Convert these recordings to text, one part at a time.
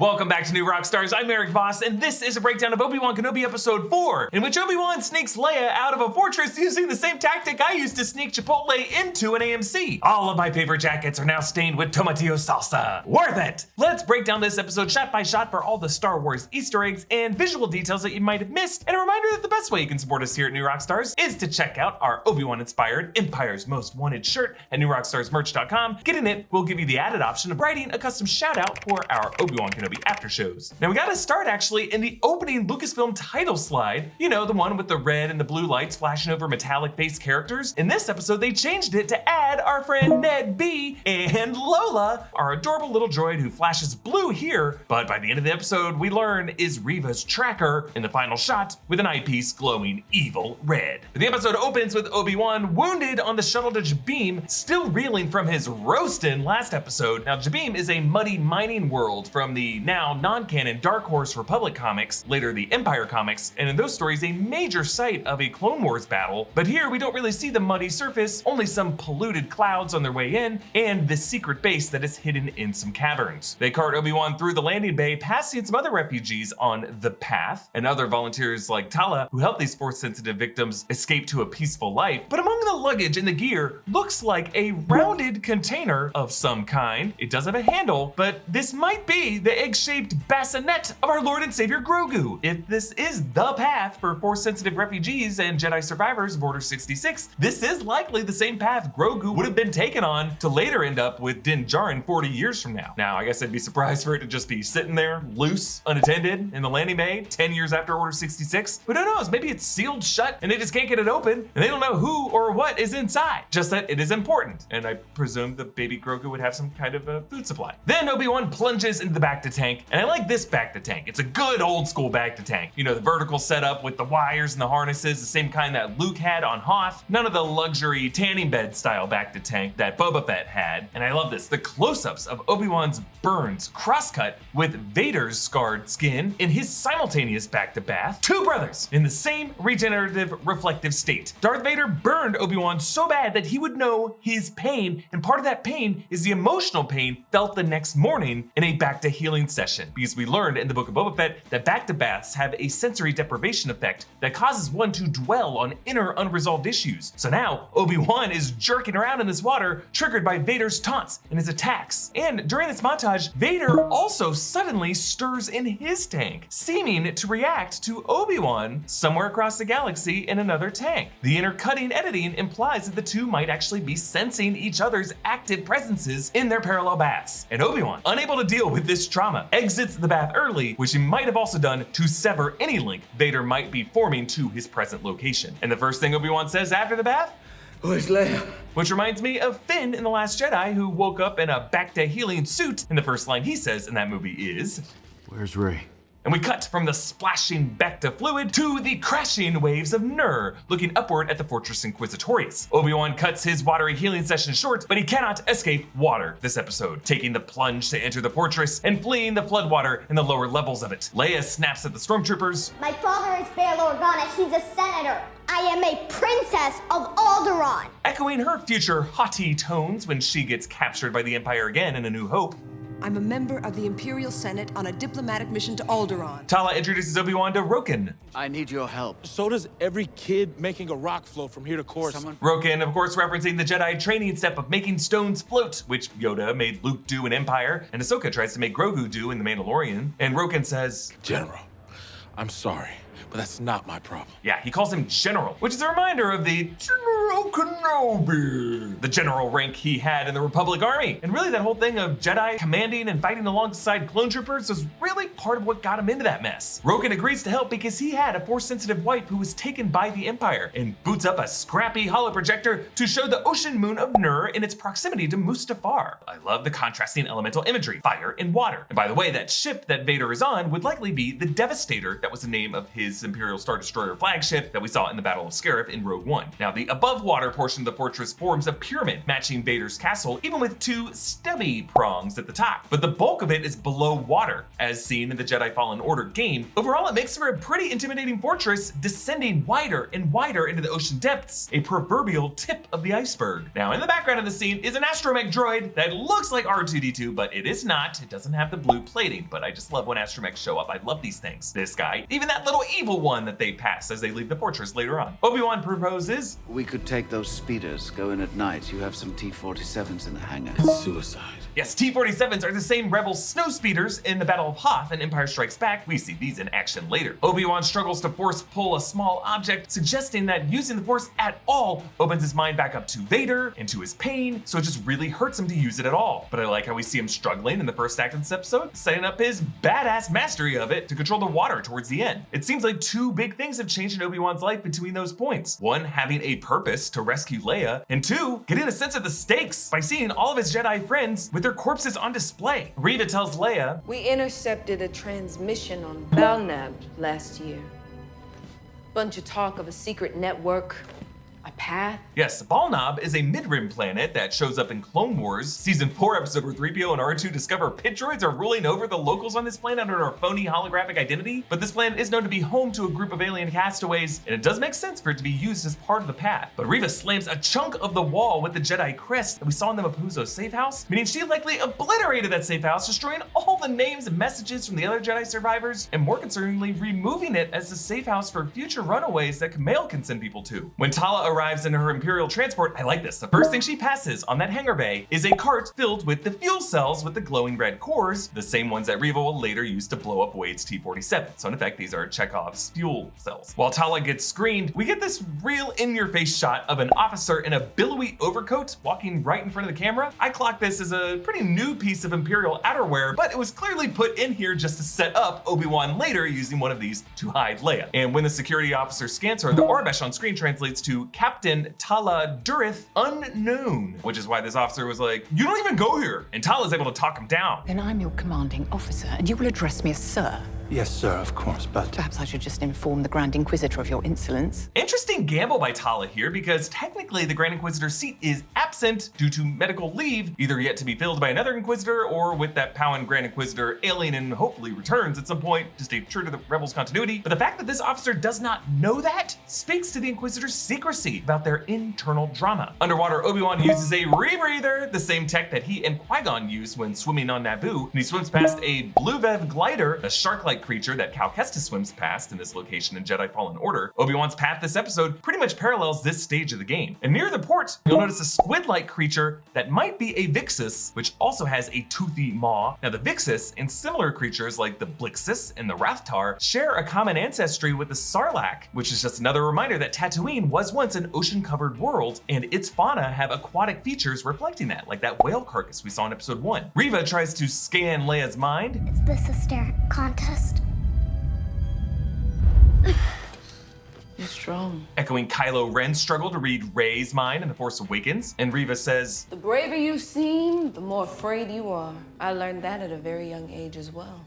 Welcome back to New Rockstars. I'm Erik Voss, and this is a breakdown of Obi-Wan Kenobi Episode 4, in which Obi-Wan sneaks Leia out of a fortress using the same tactic I used to sneak Chipotle into an AMC. All of my favorite jackets are now stained with tomatillo salsa. Worth it! Let's break down this episode shot by shot for all the Star Wars Easter eggs and visual details that you might have missed, and a reminder that the best way you can support us here at New Rockstars is to check out our Obi-Wan-inspired Empire's Most Wanted shirt at newrockstarsmerch.com. Getting it will give you the added option of writing a custom shout-out for our Obi-Wan Kenobi after shows. Now we gotta start actually in the opening Lucasfilm title slide, you know, the one with the red and the blue lights flashing over metallic based characters. In this episode, they changed it to add our friend Ned B and Lola, our adorable little droid who flashes blue here, but by the end of the episode, we learn is Reva's tracker in the final shot with an eyepiece glowing evil red. The episode opens with Obi-Wan wounded on the shuttle to Jabeam, still reeling from his roastin' last episode. Now Jabeam is a muddy mining world from the now non-canon Dark Horse Republic comics, later the Empire comics, and in those stories a major site of a Clone Wars battle, but here we don't really see the muddy surface, only some polluted clouds on their way in, and this secret base that is hidden in some caverns. They cart Obi-Wan through the landing bay, passing some other refugees on the path, and other volunteers like Tala, who help these Force-sensitive victims escape to a peaceful life. But among the luggage and the gear looks like a rounded container of some kind. It does have a handle, but this might be the egg-shaped bassinet of our Lord and Savior Grogu. If this is the path for Force-sensitive refugees and Jedi survivors of Order 66, this is likely the same path Grogu would have been taken on to later end up with Din Djarin 40 years from now. Now, I guess I'd be surprised for it to just be sitting there, loose, unattended, in the landing bay 10 years after Order 66. But who knows, maybe it's sealed shut and they just can't get it open, and they don't know who or what is inside. Just that it is important, and I presume the baby Grogu would have some kind of a food supply. Then Obi-Wan plunges into the back-to-tank, and I like this back-to-tank. It's a good old school back-to-tank. You know, the vertical setup with the wires and the harnesses, the same kind that Luke had on Hoth. None of the luxury tanning bed style back-to-tank that Boba Fett had. And I love this, the close-ups of Obi-Wan's burns cross-cut with Vader's scarred skin in his simultaneous back-to-bath. Two brothers in the same regenerative reflective state. Darth Vader burned Obi-Wan so bad that he would know his pain, and part of that pain is the emotional pain felt the next morning in a back-to-healing session. Because we learned in the Book of Boba Fett that back-to-baths have a sensory deprivation effect that causes one to dwell on inner unresolved issues. So now Obi-Wan is jerking around in this water, triggered by Vader's taunts and his attacks. And during this montage, Vader also suddenly stirs in his tank, seeming to react to Obi-Wan somewhere across the galaxy in another tank. The intercutting editing implies that the two might actually be sensing each other's active presences in their parallel baths. And Obi-Wan, unable to deal with this trauma, exits the bath early, which he might have also done to sever any link Vader might be forming to his present location. And the first thing Obi-Wan says after the bath? Where's Leia? Which reminds me of Finn in The Last Jedi, who woke up in a back-to-healing suit, and the first line he says in that movie is, Where's Rey? And we cut from the splashing back to fluid to the crashing waves of Nur, looking upward at the Fortress Inquisitorius. Obi-Wan cuts his watery healing session short, but he cannot escape water this episode, taking the plunge to enter the fortress and fleeing the floodwater in the lower levels of it. Leia snaps at the stormtroopers. My father is Bail Organa. He's a senator. I am a princess of Alderaan. Echoing her future haughty tones when she gets captured by the Empire again in A New Hope. I'm a member of the Imperial Senate on a diplomatic mission to Alderaan. Tala introduces Obi-Wan to Roken. I need your help. So does every kid making a rock float from here to Coruscant. Roken, of course, referencing the Jedi training step of making stones float, which Yoda made Luke do in Empire, and Ahsoka tries to make Grogu do in The Mandalorian. And Roken says, General, I'm sorry, but that's not my problem. Yeah, he calls him General, which is a reminder of the General Kenobi, the general rank he had in the Republic Army. And really that whole thing of Jedi commanding and fighting alongside clone troopers was really part of what got him into that mess. Roken agrees to help because he had a Force-sensitive wife who was taken by the Empire, and boots up a scrappy holoprojector to show the ocean moon of Nur in its proximity to Mustafar. I love the contrasting elemental imagery, fire and water. And by the way, that ship that Vader is on would likely be the Devastator. That was the name of his Imperial Star Destroyer flagship that we saw in the Battle of Scarif in Rogue One. Now, the above above water portion of the fortress forms a pyramid matching Vader's castle, even with two stubby prongs at the top. But the bulk of it is below water, as seen in the Jedi Fallen Order game. Overall, it makes for a pretty intimidating fortress, descending wider and wider into the ocean depths, a proverbial tip of the iceberg. Now, in the background of the scene is an astromech droid that looks like R2-D2, but it is not. It doesn't have the blue plating, but I just love when astromechs show up. I love these things. This guy, even that little evil one that they pass as they leave the fortress later on. Obi-Wan proposes, We could take those speeders, go in at night. You have some T-47s in the hangar. Suicide. yes, T-47s are the same rebel snow speeders in the Battle of Hoth and Empire Strikes Back. We see these in action later. Obi-Wan struggles to force pull a small object, suggesting that using the Force at all opens his mind back up to Vader and to his pain, so it just really hurts him to use it at all. But I like how we see him struggling in the first act of this episode, setting up his badass mastery of it to control the water towards the end. It seems like two big things have changed in Obi-Wan's life between those points. One, having a purpose to rescue Leia, and two, getting a sense of the stakes by seeing all of his Jedi friends with their corpses on display. Reva tells Leia, We intercepted a transmission on Balnab last year. Bunch of talk of a secret network, a path. yes, Balnob is a mid-rim planet that shows up in Clone Wars Season 4 episode where 3PO and R2 discover pit droids are ruling over the locals on this planet under a phony holographic identity, but this planet is known to be home to a group of alien castaways, and it does make sense for it to be used as part of the path. But Reva slams a chunk of the wall with the Jedi crest that we saw in the Mapuzo safe house, meaning she likely obliterated that safe house, destroying all the names and messages from the other Jedi survivors, and more concerningly, removing it as the safe house for future runaways that Kumail can send people to. When Tala arrives in her Imperial transport, I like this. The first thing she passes on that hangar bay is a cart filled with the fuel cells with the glowing red cores, the same ones that Reva will later use to blow up Wade's T-47. So in effect, these are Chekhov's fuel cells. While Tala gets screened, we get this real in-your-face shot of an officer in a billowy overcoat walking right in front of the camera. I clock this as a pretty new piece of Imperial outerwear, but it was clearly put in here just to set up Obi-Wan later using one of these to hide Leia. And when the security officer scans her, the Aurebesh on screen translates to Captain Tala Durith Unknown, which is why this officer was like, you don't even go here. And Tala's able to talk him down. Then I'm your commanding officer, and you will address me as Sir. Yes, sir, of course, but... Perhaps I should just inform the Grand Inquisitor of your insolence. Interesting gamble by Tala here, because technically the Grand Inquisitor's seat is absent due to medical leave, either yet to be filled by another Inquisitor or with that Powan Grand Inquisitor alien and hopefully returns at some point to stay true to the Rebels' continuity. But the fact that this officer does not know that speaks to the Inquisitor's secrecy about their internal drama. Underwater, Obi-Wan uses a rebreather, the same tech that he and Qui-Gon used when swimming on Naboo, and he swims past a Blue Vev glider, a shark-like creature that Cal Kestis swims past in this location in Jedi Fallen Order. Obi-Wan's path this episode pretty much parallels this stage of the game. And near the port, you'll notice a squid-like creature that might be a Vixus, which also has a toothy maw. Now the Vixus and similar creatures like the Blixus and the Rathtar share a common ancestry with the Sarlacc, which is just another reminder that Tatooine was once an ocean-covered world, and its fauna have aquatic features reflecting that, like that whale carcass we saw in episode 1. Reva tries to scan Leia's mind. It's the sister contest. You're strong. Echoing Kylo Ren's struggle to read Rey's mind in The Force Awakens, and Reva says, The braver you seem, the more afraid you are. I learned that at a very young age as well.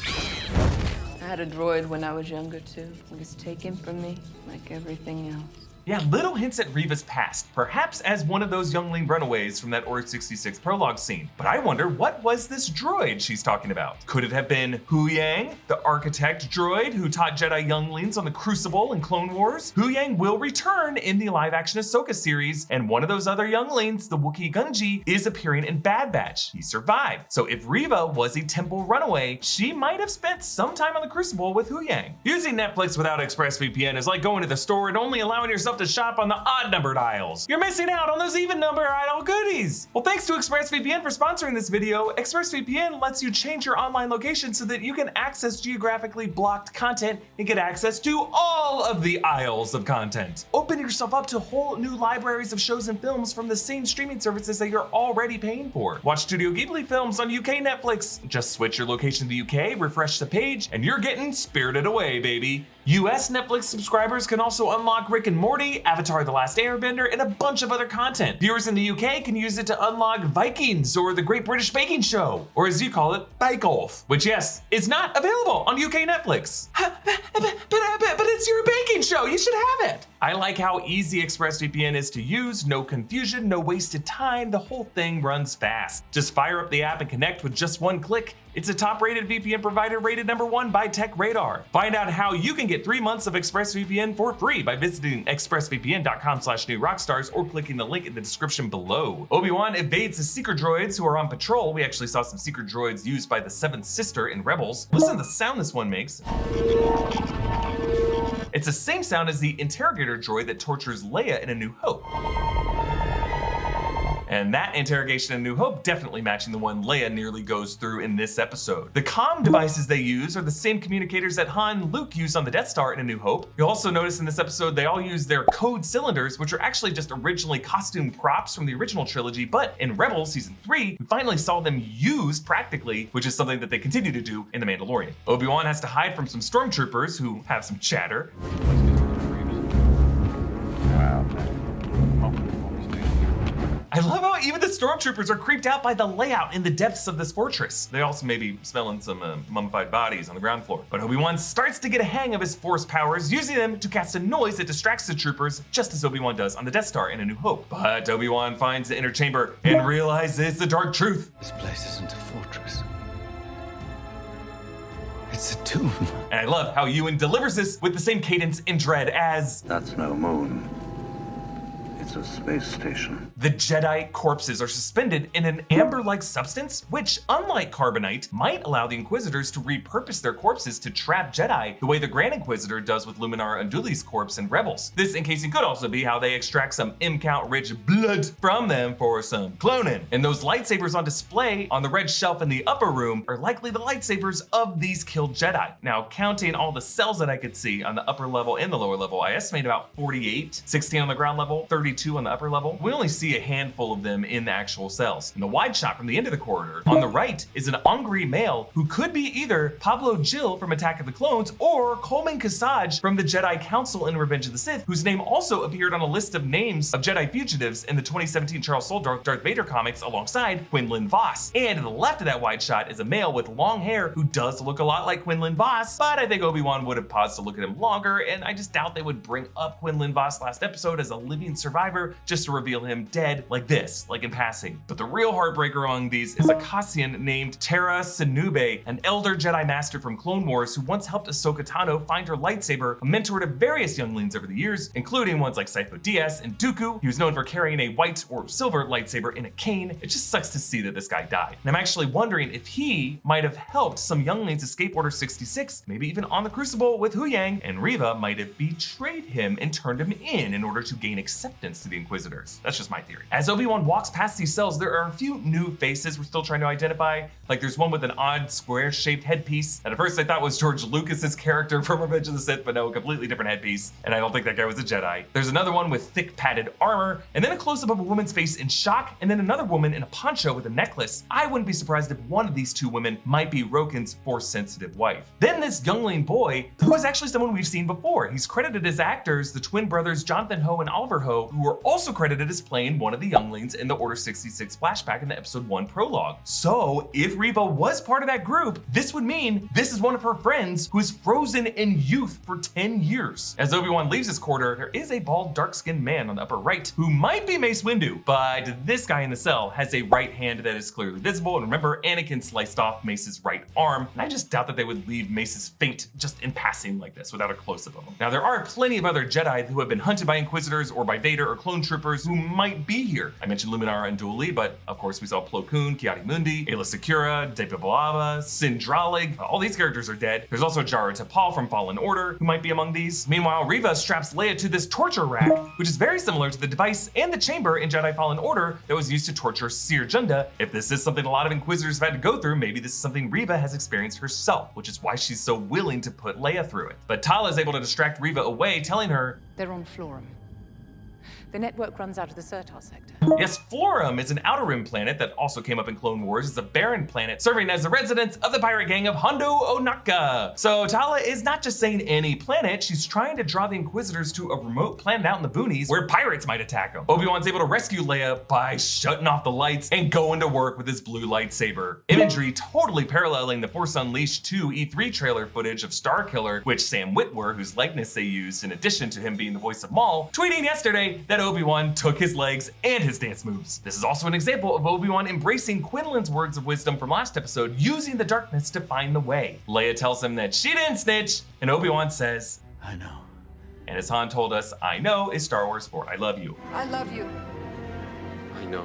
I had a droid when I was younger too. It was taken from me, like everything else. Yeah, little hints at Reva's past, perhaps as one of those youngling runaways from that Order 66 prologue scene. But I wonder, what was this droid she's talking about? Could it have been Huyang, the architect droid who taught Jedi younglings on the Crucible in Clone Wars? Huyang will return in the live-action Ahsoka series, and one of those other younglings, the Wookiee Gunji, is appearing in Bad Batch. He survived. So if Reva was a temple runaway, she might have spent some time on the Crucible with Huyang. Using Netflix without ExpressVPN is like going to the store and only allowing yourself to shop on the odd-numbered aisles. You're missing out on those even-number aisle goodies. Well, thanks to ExpressVPN for sponsoring this video. ExpressVPN lets you change your online location so that you can access geographically blocked content and get access to all of the aisles of content. Open yourself up to whole new libraries of shows and films from the same streaming services that you're already paying for. Watch Studio Ghibli films on UK Netflix. Just switch your location to the UK, refresh the page, and you're getting Spirited Away, baby. US Netflix subscribers can also unlock Rick and Morty, Avatar: The Last Airbender, and a bunch of other content. Viewers in the UK can use it to unlock Vikings or the Great British Baking Show, or as you call it, Bake Off, which yes, is not available on UK Netflix. But it's your baking show, you should have it. I like how easy ExpressVPN is to use, no confusion, no wasted time, the whole thing runs fast. Just fire up the app and connect with just one click. It's a top-rated VPN provider rated #1 by TechRadar. Find out how you can get 3 months of ExpressVPN for free by visiting expressvpn.com/newrockstars or clicking the link in the description below. Obi-Wan evades the secret droids who are on patrol. We actually saw some secret droids used by the Seventh Sister in Rebels. Listen to the sound this one makes. It's the same sound as the interrogator droid that tortures Leia in A New Hope. And that interrogation in New Hope definitely matching the one Leia nearly goes through in this episode. The comm devices they use are the same communicators that Han and Luke used on the Death Star in A New Hope. You'll also notice in this episode they all use their code cylinders, which are actually just originally costume props from the original trilogy, but in Rebels Season 3, we finally saw them used practically, which is something that they continue to do in The Mandalorian. Obi-Wan has to hide from some stormtroopers who have some chatter. I love how even the stormtroopers are creeped out by the layout in the depths of this fortress. They also may be smelling some mummified bodies on the ground floor. But Obi-Wan starts to get a hang of his force powers, using them to cast a noise that distracts the troopers, just as Obi-Wan does on the Death Star in A New Hope. But Obi-Wan finds the inner chamber and realizes the dark truth. This place isn't a fortress. It's a tomb. And I love how Ewan delivers this with the same cadence and dread as... That's no moon. It's a space station. The Jedi corpses are suspended in an amber-like substance, which, unlike carbonite, might allow the Inquisitors to repurpose their corpses to trap Jedi the way the Grand Inquisitor does with Luminara Unduli's corpse in Rebels. This encasing could also be how they extract some M-count-rich blood from them for some cloning. And those lightsabers on display on the red shelf in the upper room are likely the lightsabers of these killed Jedi. Now, counting all the cells that I could see on the upper level and the lower level, I estimate about 48, 16 on the ground level, 32 on the upper level. We only see a handful of them in the actual cells. In the wide shot from the end of the corridor, on the right is an Ongri male who could be either Pablo Jill from Attack of the Clones or Coleman Kasaj from the Jedi Council in Revenge of the Sith, whose name also appeared on a list of names of Jedi fugitives in the 2017 Charles Soule Darth Vader comics alongside Quinlan Voss. And to the left of that wide shot is a male with long hair who does look a lot like Quinlan Voss, but I think Obi-Wan would have paused to look at him longer, and I just doubt they would bring up Quinlan Voss last episode as a living survivor just to reveal him dead like this, like in passing. But the real heartbreaker among these is a Cassian named Tara Sinube, an elder Jedi master from Clone Wars who once helped Ahsoka Tano find her lightsaber, a mentor to various younglings over the years, including ones like Sifo Dyas and Dooku. He was known for carrying a white or silver lightsaber in a cane. It just sucks to see that this guy died. And I'm actually wondering if he might have helped some younglings escape Order 66, maybe even on the Crucible with Huyang, and Reva might have betrayed him and turned him in order to gain acceptance to the Inquisitors. That's just my theory. As Obi-Wan walks past these cells, there are a few new faces we're still trying to identify. Like there's one with an odd square-shaped headpiece that at first I thought was George Lucas's character from Revenge of the Sith, but no, a completely different headpiece. And I don't think that guy was a Jedi. There's another one with thick padded armor, and then a close-up of a woman's face in shock, and then another woman in a poncho with a necklace. I wouldn't be surprised if one of these two women might be Roken's Force-sensitive wife. Then this youngling boy, who is actually someone we've seen before. He's credited as actors, the twin brothers Jonathan Ho and Oliver Ho, who are also credited as playing one of the younglings in the Order 66 flashback in the episode 1 prologue. So if Reva was part of that group, this would mean this is one of her friends who is frozen in youth for 10 years. As Obi-Wan leaves his quarter, there is a bald, dark-skinned man on the upper right who might be Mace Windu, but this guy in the cell has a right hand that is clearly visible. And remember, Anakin sliced off Mace's right arm, and I just doubt that they would leave Mace's fate just in passing like this without a close-up of him. Now, there are plenty of other Jedi who have been hunted by Inquisitors or by Vader or clone troopers who might be here. I mentioned Luminara Unduli, but of course we saw Plo Koon, Kiadi-Mundi, Aayla Secura, David Balava, Sindralig. All these characters are dead. There's also Jara Tapal from Fallen Order, who might be among these. Meanwhile, Reva straps Leia to this torture rack, which is very similar to the device and the chamber in Jedi Fallen Order that was used to torture Seer Junda. If this is something a lot of Inquisitors have had to go through, maybe this is something Reva has experienced herself, which is why she's so willing to put Leia through it. But Tala is able to distract Reva away, telling her, They're on Florum. The network runs out of the Surtar sector. Yes, Florum is an outer rim planet that also came up in Clone Wars. It's a barren planet serving as the residence of the pirate gang of Hondo Ohnaka. So Tala is not just saying any planet, she's trying to draw the Inquisitors to a remote planet out in the boonies where pirates might attack them. Obi-Wan's able to rescue Leia by shutting off the lights and going to work with his blue lightsaber. Imagery totally paralleling the Force Unleashed 2 E3 trailer footage of Starkiller, which Sam Witwer, whose likeness they used in addition to him being the voice of Maul, tweeting yesterday that Obi-Wan took his legs and his dance moves. This is also an example of Obi-Wan embracing Quinlan's words of wisdom from last episode, using the darkness to find the way. Leia tells him that she didn't snitch, and Obi-Wan says, I know. and as Han told us, I know is Star Wars for I love you. I love you. I know.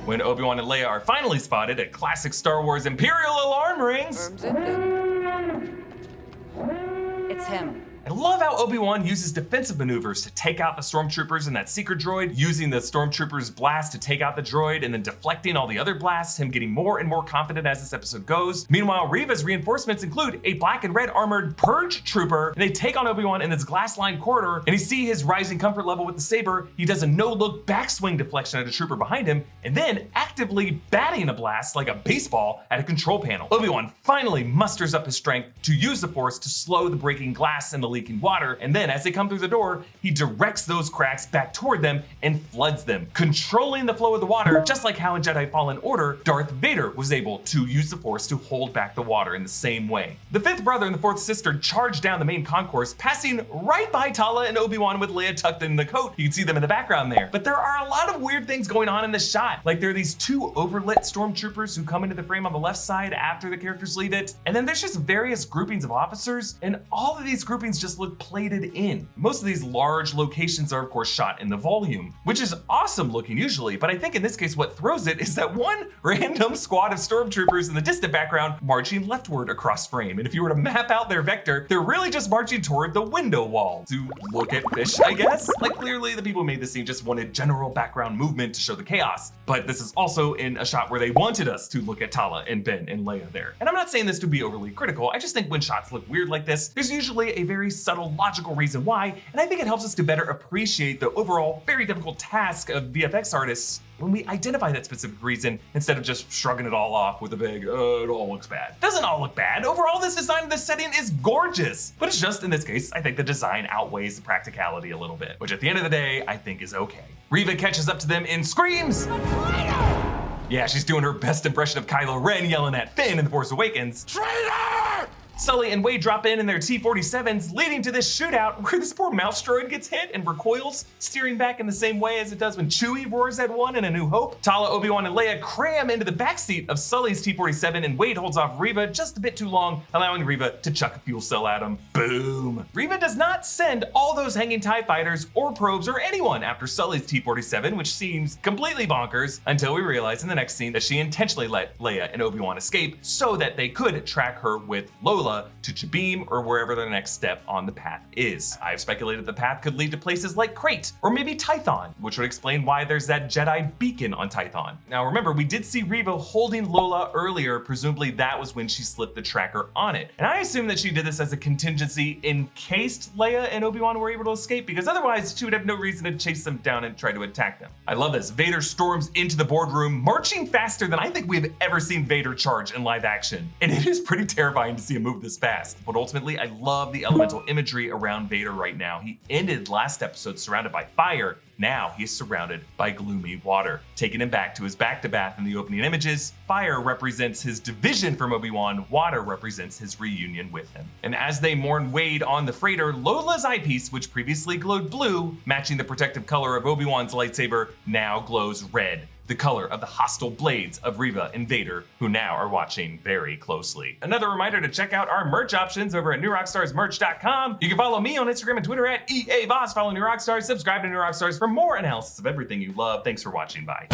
When Obi-Wan and Leia are finally spotted at classic Star Wars Imperial alarm rings, Firm's in there. It's him. I love how Obi-Wan uses defensive maneuvers to take out the stormtroopers and that seeker droid, using the stormtrooper's blast to take out the droid and then deflecting all the other blasts, him getting more and more confident as this episode goes. Meanwhile, Reva's reinforcements include a black and red armored purge trooper, and they take on Obi-Wan in this glass-lined corridor, and you see his rising comfort level with the saber. He does a no-look backswing deflection at a trooper behind him, and then actively batting a blast like a baseball at a control panel. Obi-Wan finally musters up his strength to use the Force to slow the breaking glass and the leaking water, and then as they come through the door, he directs those cracks back toward them and floods them, controlling the flow of the water, just like how in Jedi Fallen Order, Darth Vader was able to use the Force to hold back the water in the same way. The fifth brother and the fourth sister charge down the main concourse, passing right by Tala and Obi-Wan with Leia tucked in the coat. You can see them in the background there. But there are a lot of weird things going on in this shot. Like there are these two overlit stormtroopers who come into the frame on the left side after the characters leave it, and then there's just various groupings of officers, and all of these groupings just look plated in. Most of these large locations are of course shot in the volume, which is awesome looking usually, but I think in this case what throws it is that one random squad of stormtroopers in the distant background marching leftward across frame, and if you were to map out their vector, they're really just marching toward the window wall to look at fish, I guess. Like clearly the people who made this scene just wanted general background movement to show the chaos, but this is also in a shot where they wanted us to look at Tala and Ben and Leia there. And I'm not saying this to be overly critical, I just think when shots look weird like this, there's usually a very subtle logical reason why, and I think it helps us to better appreciate the overall very difficult task of VFX artists when we identify that specific reason instead of just shrugging it all off with a big, it all looks bad. Doesn't all look bad. Overall, this design of this setting is gorgeous, but it's just in this case, I think the design outweighs the practicality a little bit, which at the end of the day, I think is okay. Reva catches up to them and screams. Yeah, she's doing her best impression of Kylo Ren yelling at Finn in The Force Awakens. Traitor! Sully and Wade drop in their T-47s, leading to this shootout where this poor mouse droid gets hit and recoils, steering back in the same way as it does when Chewie roars at one in A New Hope. Tala, Obi-Wan, and Leia cram into the backseat of Sully's T-47, and Wade holds off Reva just a bit too long, allowing Reva to chuck a fuel cell at him. Boom. Reva does not send all those hanging TIE fighters or probes or anyone after Sully's T-47, which seems completely bonkers, until we realize in the next scene that she intentionally let Leia and Obi-Wan escape so that they could track her with Lola to Jabeam or wherever the next step on the path is. I've speculated the path could lead to places like Crate or maybe Tython, which would explain why there's that Jedi beacon on Tython. Now remember, we did see Reva holding Lola earlier, presumably that was when she slipped the tracker on it. And I assume that she did this as a contingency in case Leia and Obi-Wan were able to escape, because otherwise she would have no reason to chase them down and try to attack them. I love this. Vader storms into the boardroom, marching faster than I think we've ever seen Vader charge in live action. And it is pretty terrifying to see him move this fast. But ultimately, I love the elemental imagery around Vader right now. He ended last episode surrounded by fire. Now he's surrounded by gloomy water, taking him back to his back-to-bath in the opening images. Fire represents his division from Obi-Wan, water represents his reunion with him. And as they mourn Wade on the freighter, Lola's eyepiece, which previously glowed blue, matching the protective color of Obi-Wan's lightsaber, now glows red, the color of the hostile blades of Reva and Vader, who now are watching very closely. Another reminder to check out our merch options over at newrockstarsmerch.com. You can follow me on Instagram and Twitter at EA Voss, follow New Rockstars, subscribe to New Rockstars for more analysis of everything you love. Thanks for watching, bye.